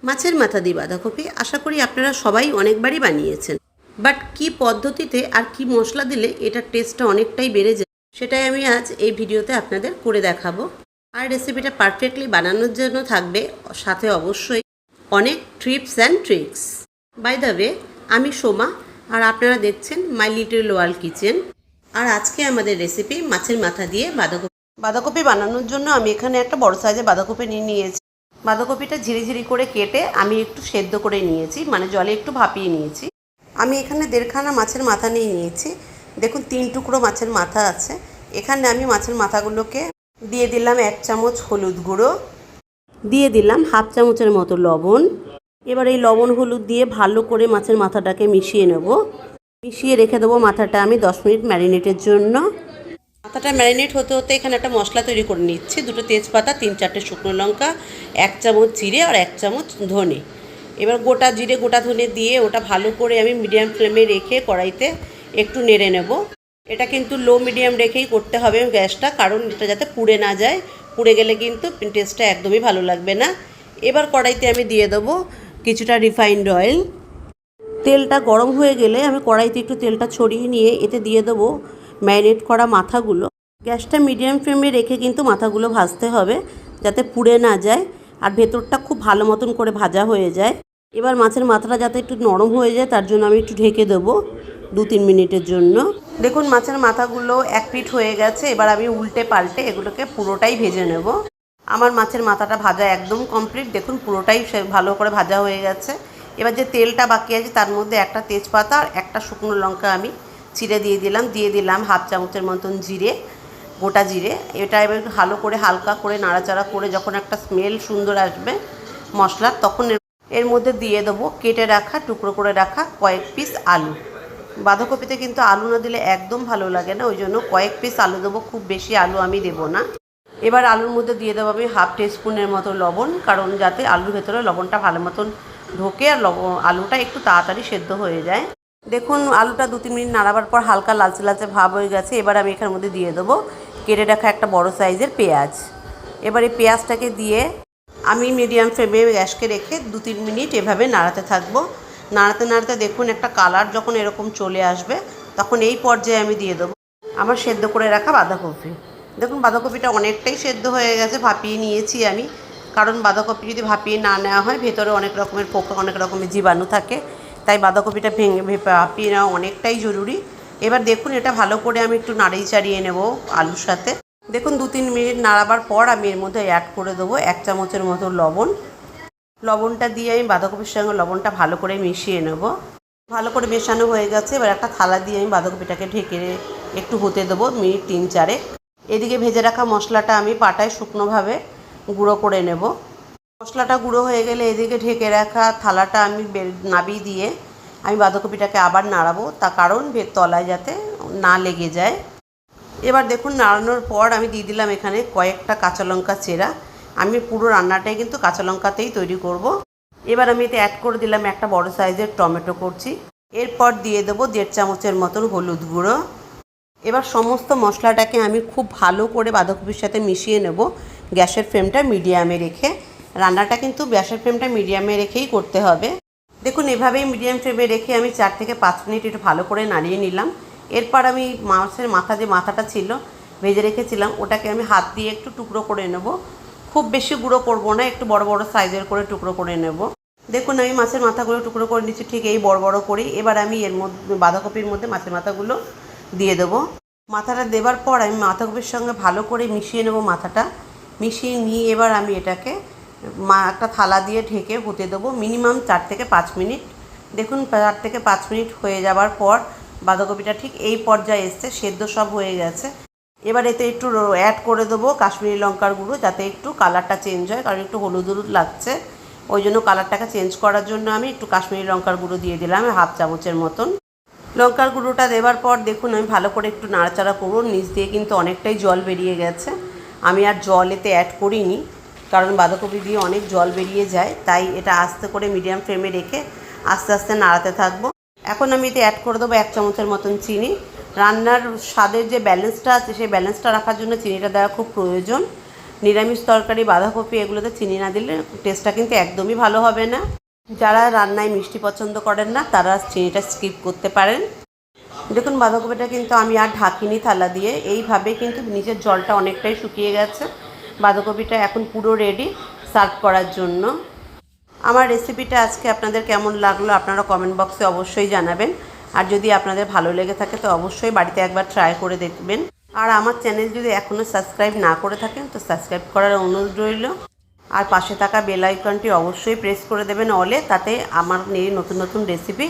মাছের মাথা দিয়ে বাঁধাকপি আশা করি আপনারা সবাই অনেকবারই বানিয়েছেন, বাট কি পদ্ধতিতে আর কি মশলা দিলে এটার টেস্টটা অনেকটাই বেড়ে যায় সেটাই আমি আজ এই ভিডিওতে আপনাদের করে দেখাবো। আর রেসিপিটা পারফেক্টলি বানানোর জন্য থাকবে সাথে অবশ্যই অনেক tips and tricks. By the way, আমি সোমা আর আপনারা দেখছেন মাই লিটল ওয়ার্ল্ড কিচেন। আর আজকে আমাদের রেসিপি মাছের মাথা দিয়ে বাঁধাকপি বানানোর জন্য আমি এখানে একটা বড় সাইজের বাঁধাকপি নিয়েছি। বাঁধাকপিটা ঝিরিঝিরি করে কেটে আমি একটু সেদ্ধ করে নিয়েছি, মানে জলে একটু ভাপিয়ে নিয়েছি। আমি এখানে 1.5খানা মাছের মাথা নিয়েছি। দেখুন 3 টুকরো মাছের মাথা আছে। এখানে আমি মাছের মাথাগুলোকে দিয়ে দিলাম 1 চামচ হলুদ গুঁড়ো, দিয়ে দিলাম 1/2 চামচের মতো লবণ। এবার এই লবণ হলুদ দিয়ে ভালো করে মাছের মাথাটাকে মিশিয়ে নেব। মিশিয়ে রেখে দেবো মাথাটা আমি 10 মিনিট ম্যারিনেটের জন্য। মাথাটা ম্যারিনেট হতে হতে এখানে একটা মশলা তৈরি করে নিচ্ছি। 2টো তেজপাতা, 3-4টে শুকনো লঙ্কা, 1 চামচ জিরে আর 1 চামচ ধনে। এবার গোটা জিরে গোটা ধনে দিয়ে ওটা ভালো করে আমি মিডিয়াম ফ্লেমে রেখে কড়াইতে একটু নেড়ে নেব। এটা কিন্তু লো মিডিয়াম রেখেই করতে হবে গ্যাসটা, কারণ এটা যাতে পুড়ে না যায়। পুড়ে গেলে কিন্তু টেস্টটা একদমই ভালো লাগবে না। এবার কড়াইতে আমি দিয়ে দেবো কিছুটা রিফাইন্ড অয়েল। তেলটা গরম হয়ে গেলে আমি কড়াইতে একটু তেলটা ছড়িয়ে নিয়ে এতে দিয়ে দেবো ম্যারিনেট করা মাথাগুলো। গ্যাসটা মিডিয়াম ফ্লেমে রেখে কিন্তু মাথাগুলো ভাজতে হবে যাতে পুড়ে না যায় আর ভেতরটা খুব ভালো মতন করে ভাজা হয়ে যায়। এবার মাছের মাথাটা যাতে একটু নরম হয়ে যায় তার জন্য আমি একটু ঢেকে দেবো 2-3 মিনিটের জন্য। দেখুন মাছের মাথাগুলো 1 পিঠ হয়ে গেছে। এবার আমি উল্টে পাল্টে এগুলোকে পুরোটাই ভেজে নেব। আমার মাছের মাথাটা ভাজা একদম কমপ্লিট। দেখুন পুরোটাই ভালো করে ভাজা হয়ে গেছে। এবার যে তেলটা বাকি আছে তার মধ্যে একটা তেজপাতা আর একটা শুকনো লঙ্কা আমি চিড়ে দিয়ে দিলাম 1/2 চামচের মতন জিরে, গোটা জিরে। এটা এবার ভালো করে হালকা করে নাড়াচাড়া করে যখন একটা স্মেল সুন্দর আসবে মশলার, তখন এর মধ্যে দিয়ে দেবো কেটে রাখা টুকরো করে রাখা কয়েক পিস আলু। বাঁধাকপিতে কিন্তু আলু না দিলে একদম ভালো লাগে না, ওই জন্য কয়েক পিস আলু দেবো, খুব বেশি আলু আমি দেবো না। এবার আলুর মধ্যে দিয়ে দেবো আমি 1/2 টিস্পুনের মতো লবণ, কারণ যাতে আলুর ভেতরে লবণটা ভালো মতন ঢোকে আর আলুটা একটু তাড়াতাড়ি সেদ্ধ হয়ে যায়। দেখুন আলুটা 2-3 মিনিট নাড়াবার পর হালকা লালচে লালচে ভাব হয়ে গেছে। এবার আমি এখানের মধ্যে দিয়ে দেবো কেটে রাখা একটা বড় সাইজের পেঁয়াজ। এবার এই পেঁয়াজটাকে দিয়ে আমি মিডিয়াম ফ্লেমে গ্যাসকে রেখে 2-3 মিনিট এভাবে নাড়াতে থাকবো। নাড়াতে নাড়াতে দেখুন একটা কালার যখন এরকম চলে আসবে তখন এই পর্যায়ে আমি দিয়ে দেবো আমার সেদ্ধ করে রাখা বাঁধাকপি। দেখুন বাঁধাকপিটা অনেকটাই সেদ্ধ হয়ে গেছে, ভাপিয়ে নিয়েছি আমি, কারণ বাঁধাকপি যদি ভাপিয়ে না নেওয়া হয় ভেতরে অনেক রকমের পোকা, অনেক রকমের জীবাণু থাকে, তাই বাঁধাকপিটা ভাপিয়ে নেওয়া অনেকটাই জরুরি। এবার দেখুন এটা ভালো করে আমি একটু নাড়িয়ে চাড়িয়ে নেব আলুর সাথে। দেখুন 2-3 মিনিট নাড়াবার পর আমি এর মধ্যে অ্যাড করে দেবো 1 চামচের মতো লবণ। লবণটা দিয়ে আমি বাঁধাকপির সঙ্গে লবণটা ভালো করে মিশিয়ে নেব। ভালো করে মেশানো হয়ে গেছে। এবার একটা থালা দিয়ে আমি বাঁধাকপিটাকে ঢেকে একটু হতে দেবো মিনিট 3-4। এদিকে ভেজে রাখা মশলাটা আমি পাটায় শুকনোভাবে গুঁড়ো করে নেব। মশলাটা গুঁড়ো হয়ে গেলে এদিকে ঢেকে রাখা থালাটা আমি নাবিয়ে দিয়ে আমি বাঁধাকপিটাকে আবার নাড়াবো, তার কারণ তলায় যাতে না লেগে যায়। এবার দেখুন নাড়ানোর পর আমি দিয়ে দিলাম এখানে কয়েকটা কাঁচা লঙ্কা চেরা। আমি পুরো রান্নাটাই কিন্তু কাঁচা লঙ্কাতেই তৈরি করব। এবার আমি এতে অ্যাড করে দিলাম একটা বড় সাইজের টমেটো কুচি। এরপর দিয়ে দেবো 1.5 চামচের মতন হলুদ গুঁড়ো। এবার সমস্ত মশলাটাকে আমি খুব ভালো করে বাঁধাকপির সাথে মিশিয়ে নেব গ্যাসের ফ্লেমটা মিডিয়ামে রেখে। রান্নাটা কিন্তু গ্যাসের ফ্লেমটা মিডিয়ামে রেখেই করতে হবে। দেখুন এভাবেই মিডিয়াম ফ্লেমে রেখে আমি 4-5 মিনিট একটু ভালো করে নাড়িয়ে নিলাম। এরপর আমি মাছের মাথাটা ছিল ভেজে রেখেছিলাম, ওটাকে আমি হাত দিয়ে একটু টুকরো করে নেব। খুব বেশি গুঁড়ো করব না, একটু বড় বড় সাইজের করে টুকরো করে নেব। দেখুন আমি মাছের মাথাগুলো টুকরো করে নিচ্ছি ঠিক এই বড় বড় করেই। এবার আমি এর মধ্যে বাঁধাকপির মধ্যে মাছের মাথাগুলো দিয়ে দেবো। মাথাটা দেবার পর আমি বাঁধাকপির সঙ্গে ভালো করে মিশিয়ে নেব। মাথাটা মিশিয়ে নিয়ে এবার আমি এটাকে একটা থালা দিয়ে ঢেকে হতে দেবো মিনিমাম 4-5 মিনিট। দেখুন 4-5 মিনিট হয়ে যাবার পর বাঁধাকপিটা ঠিক এই পর্যায়ে এসছে, সেদ্ধ সব হয়ে গেছে। এবার এতে একটু অ্যাড করে দেবো কাশ্মীরি লঙ্কার গুঁড়ো, যাতে একটু কালারটা চেঞ্জ হয়, কারণ একটু হলুদ হলুদ লাগছে, ওই জন্য কালারটাকে চেঞ্জ করার জন্য আমি একটু কাশ্মীরি লঙ্কার গুঁড়ো দিয়ে দিলাম 1/2 চামচের মতন। লঙ্কার গুঁড়োটা দেওয়ার পর দেখুন আমি ভালো করে একটু নাড়াচাড়া করবো। নিচ দিয়ে কিন্তু অনেকটাই জল বেরিয়ে গেছে। আমি আর জল এতে অ্যাড করিনি, কারণ বাঁধাকপি দিয়ে অনেক জল বেরিয়ে যায়, তাই এটা আস্তে করে মিডিয়াম ফ্লেমে রেখে আস্তে আস্তে নাড়াতে থাকবো। এখন আমি এতে অ্যাড করে দেবো 1 চামচের মতন চিনি। রান্নার স্বাদের যে ব্যালেন্সটা আছে সেই ব্যালেন্সটা রাখার জন্য চিনিটা দেওয়া খুব প্রয়োজন। নিরামিষ তরকারি বাঁধাকপি এগুলোতে চিনি না দিলে টেস্টটা কিন্তু একদমই ভালো হবে না। যারা রান্নায় মিষ্টি পছন্দ করেন না তারা চিনিটা স্কিপ করতে পারেন। দেখুন বাঁধাকপিটা কিন্তু আমি আর ঢাকিনি থালা দিয়ে, এইভাবে কিন্তু নিচের জলটা অনেকটাই শুকিয়ে গেছে। বাঁধাকপিটা এখন পুরো রেডি সার্ভ করার জন্য। আমার রেসিপিটা আজকে আপনাদের কেমন লাগলো আপনারা কমেন্ট বক্সে অবশ্যই জানাবেন। আর যদি আপনাদের ভালো লেগে থাকে তো অবশ্যই বাড়িতে একবার ট্রাই করে দেখবেন। আর আমার চ্যানেল যদি এখনও সাবস্ক্রাইব না করে থাকেন তো সাবস্ক্রাইব করার অনুরোধ রইল। আর পাশে থাকা বেল আইকনটি অবশ্যই প্রেস করে দেবেন অলে, তাতে আমার এই নতুন নতুন রেসিপি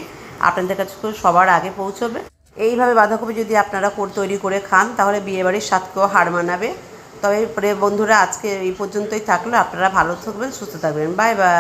আপনাদের কাছে সবার আগে পৌঁছবে। এইভাবে বাঁধাকপি যদি আপনারা তৈরি করে খান তাহলে বিয়েবাড়ির স্বাদকেও হার মানাবে। তবে বন্ধুরা আজকে এই পর্যন্তই থাকলো। আপনারা ভালো থাকবেন, সুস্থ থাকবেন। Bye bye.